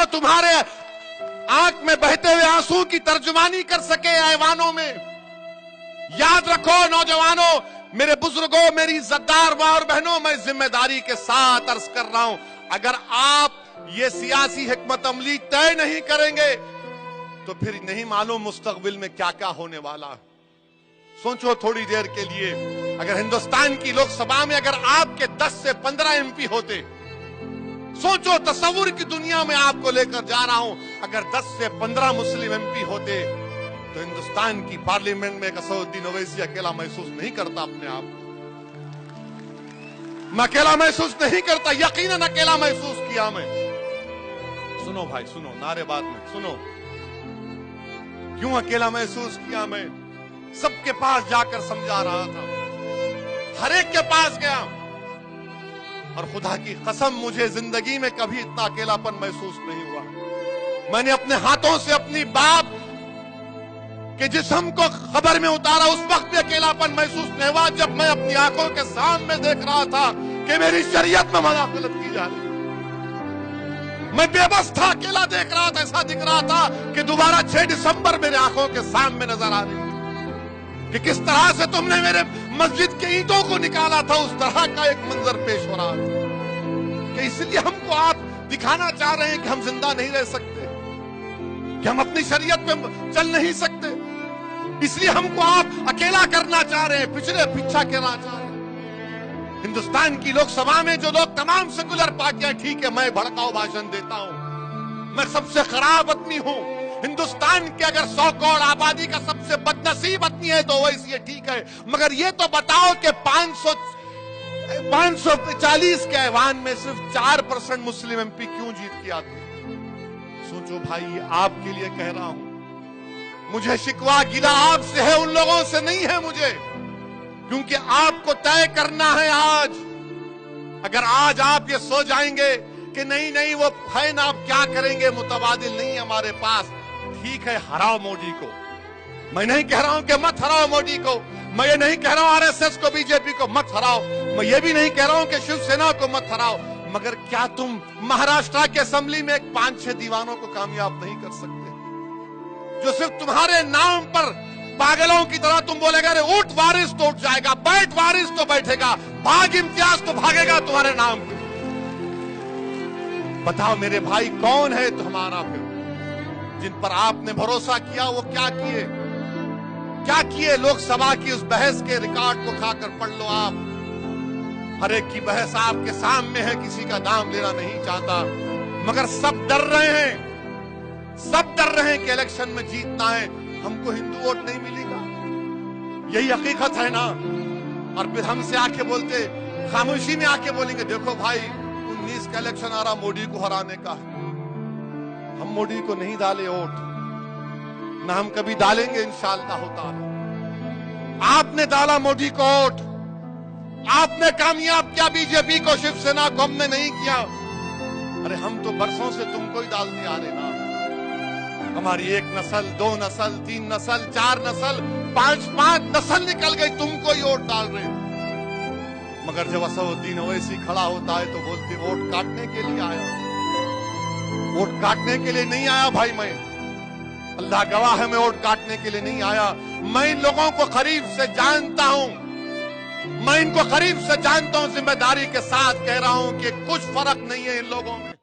तुम्हारे आंख में बहते हुए आंसू की तर्जुमानी कर सके ऐवानों में। याद रखो नौजवानों, मेरे बुजुर्गों, मेरी इज्जतदार मां और बहनों, मैं जिम्मेदारी के साथ अर्ज कर रहा हूं, अगर आप ये सियासी हिकमत अमली तय नहीं करेंगे तो फिर नहीं मालूम मुस्तकबिल में क्या क्या होने वाला है। सोचो थोड़ी देर के लिए, अगर हिंदुस्तान की लोकसभा में अगर आपके 10 से 15 एमपी होते, सोचो, तस्वुर की दुनिया में आपको लेकर जा रहा हूं, अगर 10 से 15 मुस्लिम एमपी होते तो हिंदुस्तान की पार्लियामेंट में असदुद्दीन ओवैसी अकेला महसूस नहीं करता अपने आप। मैं अकेला महसूस नहीं करता, यकीनन अकेला महसूस किया मैं। सुनो भाई सुनो, नारेबाज में सुनो, क्यों अकेला महसूस किया मैं? सबके पास जाकर समझा रहा था, हर एक के पास गया, और खुदा की कसम मुझे जिंदगी में कभी इतना अकेलापन महसूस नहीं हुआ। मैंने अपने हाथों से अपनी बाप के जिस्म को खबर में उतारा, उस वक्त भी अकेलापन महसूस नहीं हुआ जब मैं अपनी आंखों के सामने देख रहा था कि मेरी शरीयत में मुदाखलत की जा रही। मैं बेबस था, अकेला देख रहा था, ऐसा दिख रहा था कि दोबारा 6 दिसंबर मेरे आंखों के सामने नजर आ रही कि किस तरह से तुमने मेरे मस्जिद के ईंटों को निकाला था, उस तरह का एक मंजर पेश हो रहा था। कि इसलिए हमको आप दिखाना चाह रहे हैं कि हम जिंदा नहीं रह सकते, कि हम अपनी शरीयत पे चल नहीं सकते, इसलिए हमको आप अकेला करना चाह रहे हैं, पीछा करना चाह रहे हैं। हिंदुस्तान की लोकसभा में जो लोग तमाम सेकुलर पार्टियां, ठीक है मैं भड़काऊ भाषण देता हूं, मैं सबसे खराब आदमी हूं, हिंदुस्तान के अगर 100 करोड़ आबादी का सबसे बदनसीब आदमी है तो वैसे ये ठीक है, मगर ये तो बताओ कि 540 के ऐवान में सिर्फ 4% मुस्लिम एमपी क्यों जीत के आते? सोचो भाई, ये आपके लिए कह रहा हूं, मुझे शिकवा गिला आपसे है, उन लोगों से नहीं है मुझे, क्योंकि आपको तय करना है आज। अगर आज आप ये सो जाएंगे कि नहीं नहीं वो है ना, आप क्या करेंगे, मुतबादिल नहीं हमारे पास, ठीक है हराओ मोदी को। मैं नहीं कह रहा हूं कि मत हराओ मोदी को, मैं ये नहीं कह रहा हूं आरएसएस को, बीजेपी को मत हराओ, मैं ये भी नहीं कह रहा हूं कि शिवसेना को मत हराओ, मगर क्या तुम महाराष्ट्र के असेंबली में 5-6 दीवानों को कामयाब नहीं कर सकते, जो सिर्फ तुम्हारे नाम पर पागलों की तरह तुम बोलेगा, अरे उठ वारिस तो उठ जाएगा, बैठ वारिस तो बैठेगा, भाग इम्तियाज तो भागेगा तुम्हारे नाम पे। बताओ मेरे भाई, कौन है तुम्हारा फिर जिन पर आपने भरोसा किया? वो क्या किए, क्या किए? लोकसभा की उस बहस के रिकॉर्ड को खाकर पढ़ लो आप, हर एक की बहस आपके सामने है, किसी का नाम लेना नहीं चाहता, मगर सब डर रहे हैं, सब डर रहे हैं कि इलेक्शन में जीतना है, हमको हिंदू वोट नहीं मिलेगा, यही हकीकत है ना। और फिर हमसे आके बोलते, खामोशी में आके बोलेंगे, देखो भाई 19 का इलेक्शन आ रहा, मोदी को हराने का है, हम मोदी को नहीं डाले वोट, ना हम कभी डालेंगे इंशाअल्लाह ताला। आपने डाला मोदी को वोट, आपने कामयाब किया बीजेपी को, शिवसेना को हमने नहीं किया। अरे हम तो बरसों से तुमको ही डालते आ रहे ना, हमारी 1 नस्ल, 2 नस्ल, 3 नस्ल, 4 नस्ल, 5 नस्ल निकल गई, तुमको ही वोट डाल रहे। मगर जब असदुद्दीन ओवैसी खड़ा होता है तो बोलते वोट काटने के लिए आया, वोट काटने के लिए नहीं आया भाई, मैं अल्लाह गवाह है, मैं वोट काटने के लिए नहीं आया। मैं इन लोगों को करीब से जानता हूं, मैं इनको करीब से जानता हूं, जिम्मेदारी के साथ कह रहा हूं कि कुछ फर्क नहीं है इन लोगों में।